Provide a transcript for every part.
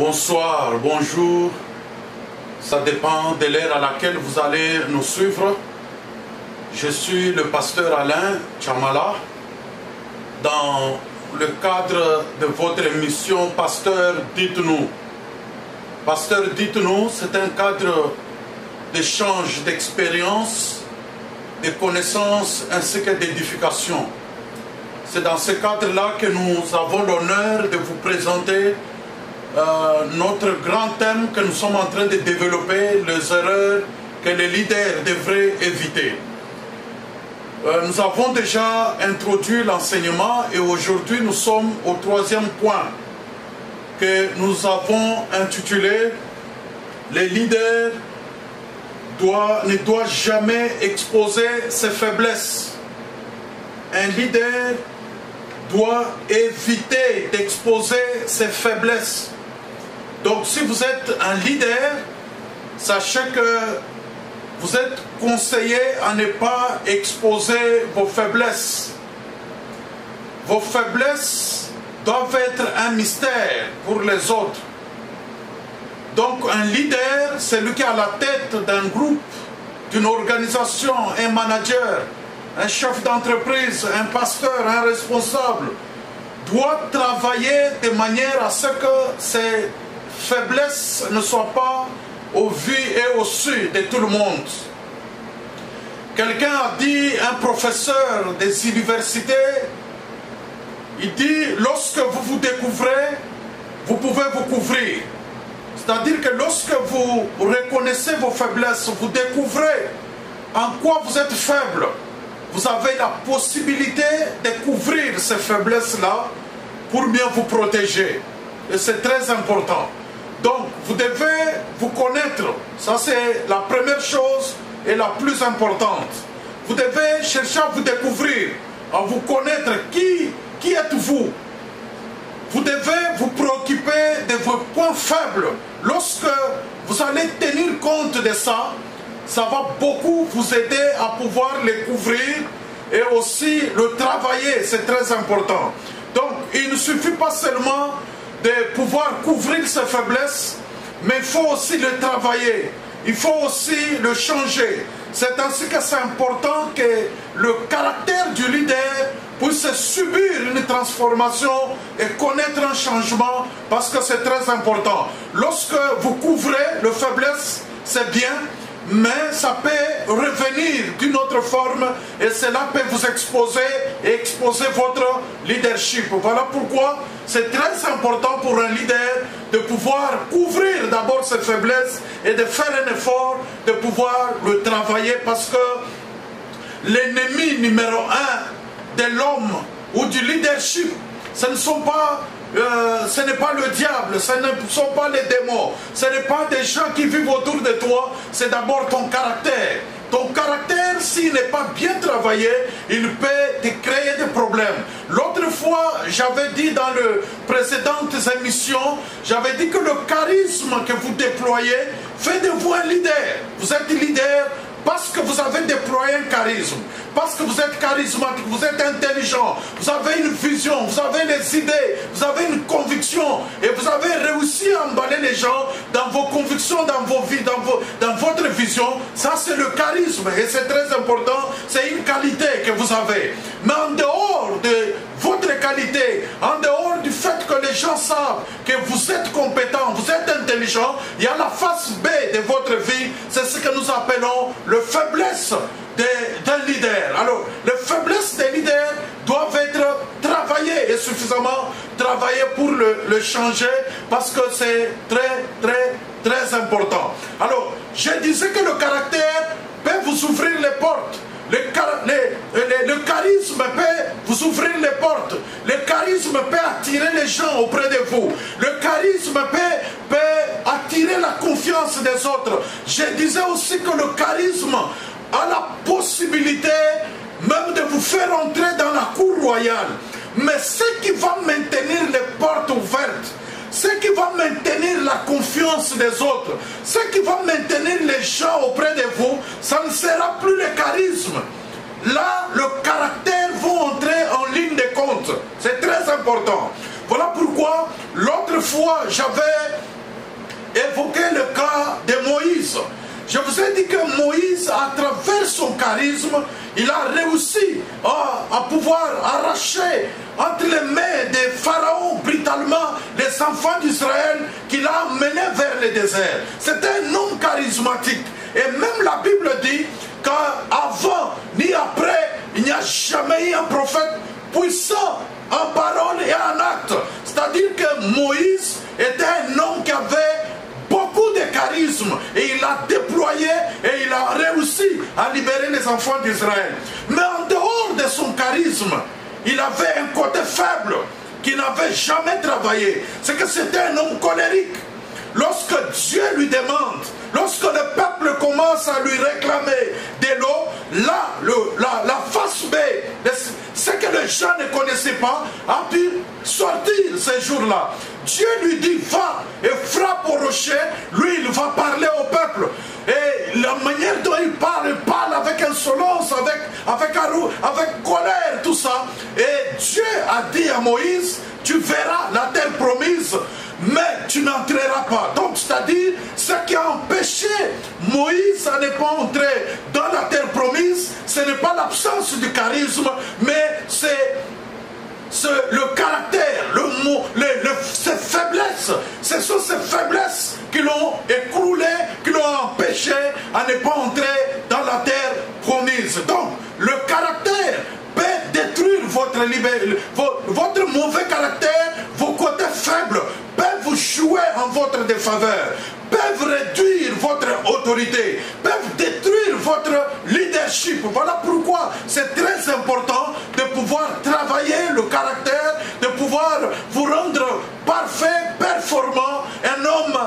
Bonsoir, bonjour, ça dépend de l'heure à laquelle vous allez nous suivre. Je suis le pasteur Alain Chamala. Dans le cadre de votre émission Pasteur Dites-nous. Pasteur Dites-nous, c'est un cadre d'échange d'expériences, de connaissances ainsi que d'édification. C'est dans ce cadre-là que nous avons l'honneur de vous présenter notre grand thème que nous sommes en train de développer, les erreurs que les leaders devraient éviter. Nous avons déjà introduit l'enseignement et aujourd'hui nous sommes au troisième point que nous avons intitulé « Les leaders ne doivent jamais exposer ses faiblesses ». Un leader doit éviter d'exposer ses faiblesses. Donc si vous êtes un leader, sachez que vous êtes conseillé à ne pas exposer vos faiblesses. Vos faiblesses doivent être un mystère pour les autres. Donc un leader, c'est lui qui est à la tête d'un groupe, d'une organisation, un manager, un chef d'entreprise, un pasteur, un responsable, doit travailler de manière à ce que ses faiblesses ne soient pas au vu et au su de tout le monde. Quelqu'un a dit, un professeur des universités, il dit, lorsque vous vous découvrez, vous pouvez vous couvrir. C'est-à-dire que lorsque vous reconnaissez vos faiblesses, vous découvrez en quoi vous êtes faible, vous avez la possibilité de couvrir ces faiblesses-là pour bien vous protéger. Et c'est très important. Donc, vous devez vous connaître. Ça, c'est la première chose et la plus importante. Vous devez chercher à vous découvrir, à vous connaître. Qui êtes-vous? Vous devez vous préoccuper de vos points faibles. Lorsque vous allez tenir compte de ça, ça va beaucoup vous aider à pouvoir les couvrir et aussi le travailler. C'est très important. Donc, il ne suffit pas seulement de pouvoir couvrir ses faiblesses, mais il faut aussi le travailler, il faut aussi le changer. C'est ainsi que c'est important que le caractère du leader puisse subir une transformation et connaître un changement, parce que c'est très important. Lorsque vous couvrez les faiblesses, c'est bien, mais ça peut revenir d'une autre forme et cela peut vous exposer et exposer votre leadership. Voilà pourquoi c'est très important pour un leader de pouvoir couvrir d'abord ses faiblesses et de faire un effort de pouvoir le travailler, parce que l'ennemi numéro un de l'homme ou du leadership, ce n'est pas le diable, ce ne sont pas les démons, ce n'est pas des gens qui vivent autour de toi, c'est d'abord ton caractère. Ton caractère, s'il n'est pas bien travaillé, il peut te créer des problèmes. L'autre fois, j'avais dit dans les précédentes émissions, j'avais dit que le charisme que vous déployez fait de vous un leader. Vous êtes leader parce que vous avez déployé un charisme, parce que vous êtes charismatique, vous êtes intelligent, vous avez une vision, vous avez les idées, vous avez une conviction et vous avez réussi à emballer les gens dans vos convictions, dans vos vies, dans votre vision. Ça, c'est le charisme et c'est très important, c'est une qualité que vous avez. Mais en dehors de votre qualité, en dehors du fait que les gens savent que vous êtes compétent, vous êtes intelligent, il y a la face B de votre vie, c'est ce que nous appelons les faiblesses d'un leader. Alors, les faiblesses des leaders doivent être travaillées et suffisamment travaillées pour le changer, parce que c'est très important. Alors, je disais que le caractère peut vous ouvrir les portes. Le charisme peut vous ouvrir les portes. Le charisme peut attirer les gens auprès de vous. Le charisme peut attirer la confiance des autres. Je disais aussi que le charisme a la possibilité même de vous faire entrer dans la cour royale. Mais ce qui va maintenir les portes ouvertes, ce qui va maintenir la confiance des autres, ce qui va maintenir les gens auprès de vous, ça ne sera plus le charisme. Là, le caractère va entrer en ligne de compte. C'est très important. Voilà pourquoi l'autre fois, j'avais évoqué le cas de Moïse. Je vous ai dit que Moïse, à travers son charisme, il a réussi à pouvoir arracher entre les mains des pharaons brutalement les enfants d'Israël qu'il a emmenés vers le désert. C'était un homme charismatique. Et même la Bible dit qu'avant ni après, il n'y a jamais eu un prophète puissant en parole et en acte. C'est-à-dire que Moïse était un homme qui avait beaucoup de charisme et il a déployé et il a réussi à libérer les enfants d'Israël. Mais en dehors de son charisme, il avait un côté faible qu'il n'avait jamais travaillé. C'est que c'était un homme colérique. Lorsque Dieu lui demande, lorsque le peuple commence à lui réclamer de l'eau, là, la face B, ce que les gens ne connaissaient pas, a pu sortir ces jours-là. Dieu lui dit, va et frappe au rocher. Lui, il va parler au peuple. Et la manière dont il parle avec insolence, avec colère, tout ça. Et Dieu a dit à Moïse, tu verras la terre promise, mais tu n'entreras pas. Donc, c'est-à-dire, ce qui a empêché Moïse à ne pas entrer dans la terre promise, ce n'est pas l'absence du charisme, mais c'est le caractère, ses faiblesses. Ce sont ces faiblesses qui l'ont écroulé, qui l'ont empêché à ne pas entrer dans la terre promise. Donc, le caractère peut détruire votre mauvais caractère, vos côtés faibles peuvent vous jouer en votre défaveur, peuvent réduire votre autorité, peuvent détruire votre leadership. Voilà pourquoi c'est très important de pouvoir travailler le caractère, de pouvoir vous rendre parfait, performant. Un homme,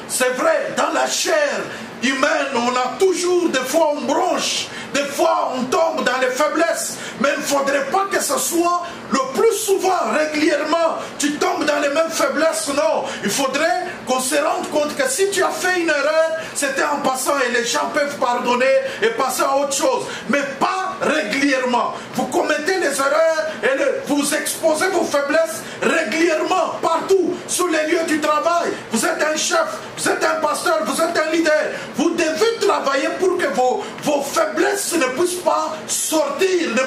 c'est vrai, dans la chair humaine, on a toujours, des fois on bronche, des fois on tombe dans les faiblesses, mais il ne faudrait pas que ce soit le plus souvent, régulièrement, tu tombes dans les mêmes faiblesses. Non, il faudrait qu'on se rende compte que si tu as fait une erreur, c'était en passant et les gens peuvent pardonner et passer à autre chose, mais pas régulièrement. Vous commettez les erreurs et vous exposez vos faiblesses régulièrement, partout, sur les lieux du travail. Vous êtes un chef, vous êtes un pasteur, vous êtes un leader. Vous devez travailler pour que vos faiblesses ne puissent pas sortir, ne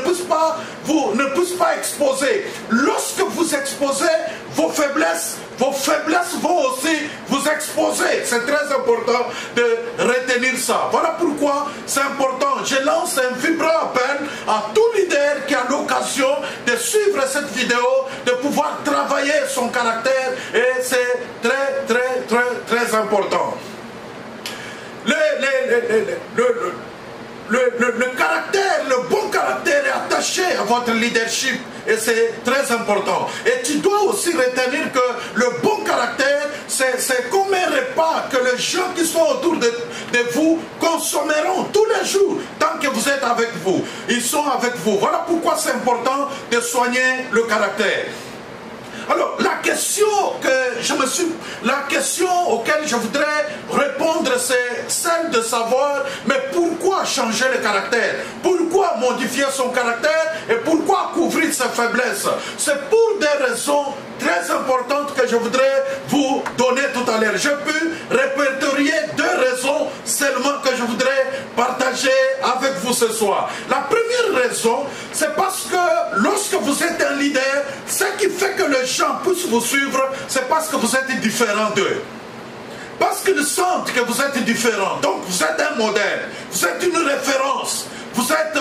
puissent pas exposer. Lorsque vous exposez vos faiblesses vont aussi vous exposer. C'est très important de retenir ça. Voilà pourquoi c'est important. Je lance un vibrant appel à tout leader qui a l'occasion de suivre cette vidéo, de pouvoir travailler son caractère, et c'est très, très, très, très important. Le caractère, le bon caractère est attaché à votre leadership et c'est très important. Et tu dois aussi retenir que le bon caractère, c'est comme un repas que les gens qui sont autour de vous consommeront tous les jours tant que vous êtes avec vous. Ils sont avec vous. Voilà pourquoi c'est important de soigner le caractère. Alors, la question auquel je voudrais répondre, c'est celle de savoir, mais pourquoi changer le caractère? Pourquoi modifier son caractère? Et pourquoi couvrir ses faiblesses? C'est pour des raisons très importantes que je voudrais vous donner tout à l'heure. Je peux répertorier 2 raisons seulement que je voudrais partager avec vous ce soir. La première raison, c'est parce que lorsque vous êtes un leader, ce qui fait que les gens puissent vous suivre, c'est parce que vous êtes différent d'eux. Parce qu'ils sentent que vous êtes différent. Donc vous êtes un modèle, vous êtes une référence, vous êtes...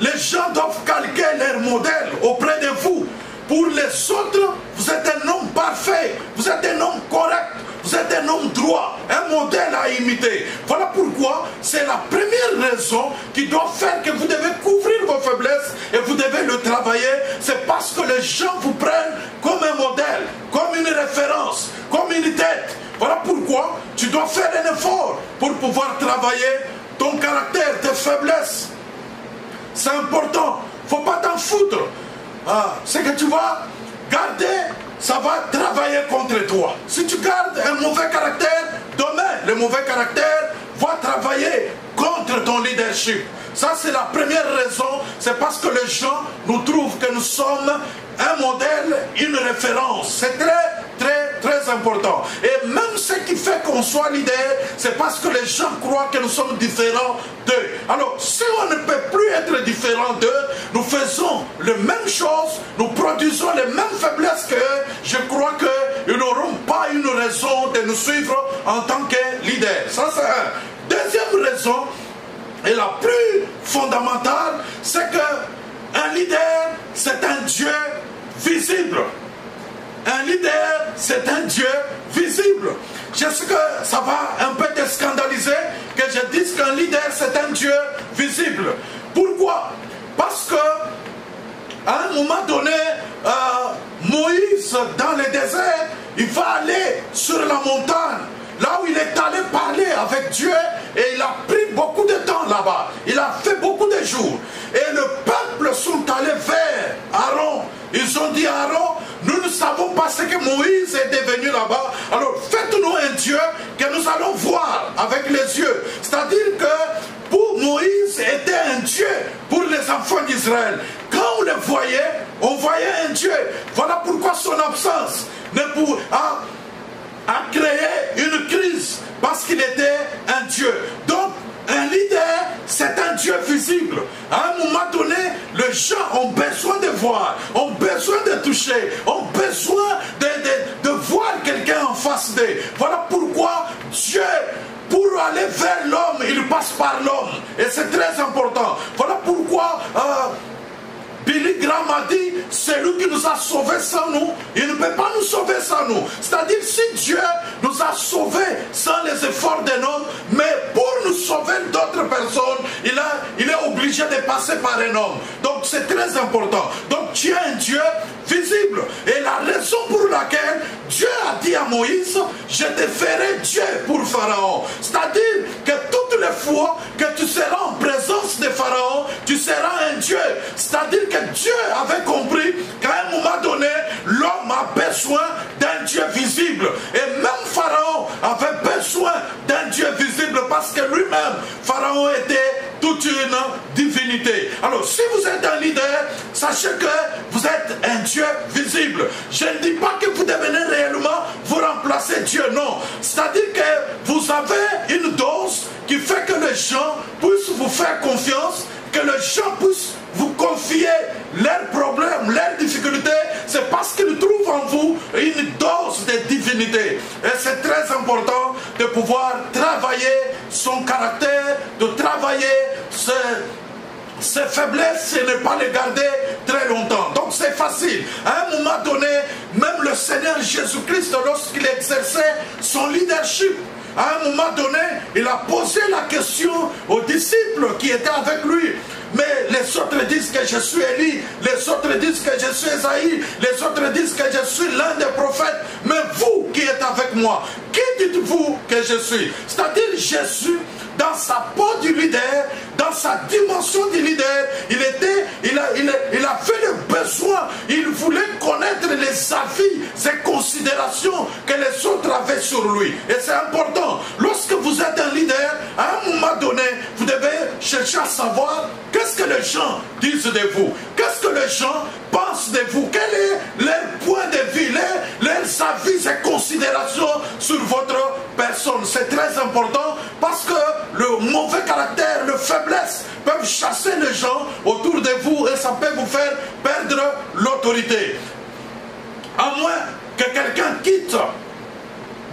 les gens doivent calquer leur modèle auprès de vous. Pour les autres, vous êtes un homme parfait, vous êtes un homme correct, vous êtes un homme droit, un modèle à imiter. Voilà pourquoi c'est la première raison qui doit faire que vous devez couvrir vos faiblesses et vous devez le travailler. C'est parce que les gens vous prennent comme un modèle, comme une référence, comme une tête. Voilà pourquoi tu dois faire un effort pour pouvoir travailler ton caractère, tes faiblesses. C'est important, il ne faut pas t'en foutre. Ce que tu vas garder, ça va travailler contre toi. Si tu gardes un mauvais caractère, demain, le mauvais caractère va travailler contre ton leadership. Ça, c'est la première raison. C'est parce que les gens nous trouvent que nous sommes un modèle, une référence. C'est très, très, très important. Et qu'on soit leader, c'est parce que les gens croient que nous sommes différents d'eux. Alors, si on ne peut plus être différent d'eux, nous faisons les mêmes choses, nous produisons les mêmes faiblesses qu'eux, je crois qu'ils n'auront pas une raison de nous suivre en tant que leader. Ça, c'est un. Deuxième raison, et la plus fondamentale, c'est qu'un leader, c'est un Dieu visible. Un leader, c'est un Dieu visible. Je sais que ça va un peu te scandaliser que je dise qu'un leader, c'est un Dieu visible. Pourquoi? Parce que à un moment donné, Moïse, dans le désert, il va aller sur la montagne, là où il est allé parler avec Dieu, et il a pris beaucoup de temps là-bas. Il a fait beaucoup de jours. Et le peuple sont allés vers Aaron. Ils ont dit à Aaron, nous ne savons pas ce que Moïse est devenu là-bas. Alors faites-nous un Dieu que nous allons voir avec les yeux. C'est-à-dire que pour Moïse était un Dieu pour les enfants d'Israël. Quand on le voyait, on voyait un Dieu. Voilà pourquoi son absence a créé une crise. Parce qu'il était un Dieu. Donc, un leader, c'est un Dieu visible. À un moment donné, les gens ont besoin de voir, ont besoin de toucher, ont besoin de voir quelqu'un en face d'eux. Voilà pourquoi Dieu, pour aller vers l'homme, il passe par l'homme. Et c'est très important. Voilà pourquoi Billy Graham a dit, c'est lui qui nous a sauvés sans nous, il ne peut pas nous sauver sans nous. C'est-à-dire, si Dieu nous a sauvés sans les efforts d'un homme, mais pour nous sauver d'autres personnes, il est obligé de passer par un homme. Donc c'est très important. Donc tu es un Dieu visible. Et la raison pour laquelle Dieu a dit à Moïse, je te ferai Dieu pour Pharaon. C'est-à-dire que toutes les fois que tu seras en présence de Pharaon, tu seras un Dieu. C'est-à-dire que Dieu avait compris qu'à un moment donné, l'homme a besoin d'un Dieu visible. Et même Pharaon avait besoin d'un Dieu visible parce que lui-même, Pharaon était toute une divinité. Alors, si vous êtes un leader, sachez que vous êtes un Dieu visible. Je ne dis pas que vous devenez réellement vous remplacer Dieu, non. C'est-à-dire que vous avez une dose qui fait que les gens puissent vous faire confiance, que les gens puissent vous confier leurs problèmes, leurs difficultés, c'est parce qu'ils trouvent en vous une dose de divinité. Et c'est très important de pouvoir travailler son caractère, de travailler ses faiblesses et ne pas les garder très longtemps. Donc c'est facile. À un moment donné, même le Seigneur Jésus-Christ, lorsqu'il exerçait son leadership, à un moment donné, il a posé la question aux disciples qui étaient avec lui. Mais les autres disent que je suis Élie, les autres disent que je suis Esaïe, les autres disent que je suis l'un des prophètes. Mais vous qui êtes avec moi, qui dites-vous que je suis? C'est-à-dire Jésus, dans sa peau du leader, dans sa dimension du leader, il a fait le besoin, il voulait connaître les avis, ces considérations que les autres avaient sur lui. Et c'est important. Lorsque vous êtes un leader, à un moment donné, vous devez chercher à savoir qu'est-ce que les gens disent de vous, qu'est-ce que les gens pensent de vous, quel est leur point de vue, leurs avis et considérations sur votre personne. C'est très important parce que le mauvais caractère, la faiblesse peuvent chasser les gens autour de vous et ça peut vous faire perdre l'autorité. À moins que quelqu'un quitte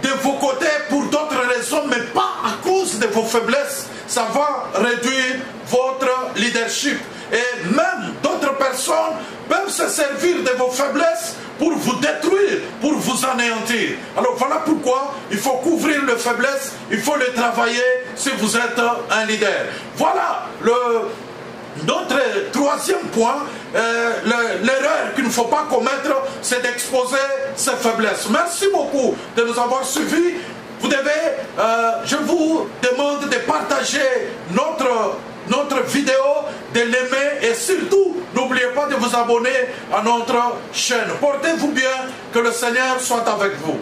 de vos côtés pour d'autres raisons, mais pas à cause de vos faiblesses, ça va réduire votre leadership. Et même d'autres personnes peuvent se servir de vos faiblesses pour vous détruire, pour vous anéantir. Alors voilà pourquoi il faut couvrir les faiblesses, il faut les travailler si vous êtes un leader. Voilà notre troisième point, l'erreur qu'il ne faut pas commettre, c'est d'exposer ses faiblesses. Merci beaucoup de nous avoir suivis. Vous devez, je vous demande de partager notre vidéo, de l'aimer et surtout, n'oubliez pas de vous abonner à notre chaîne. Portez-vous bien, que le Seigneur soit avec vous.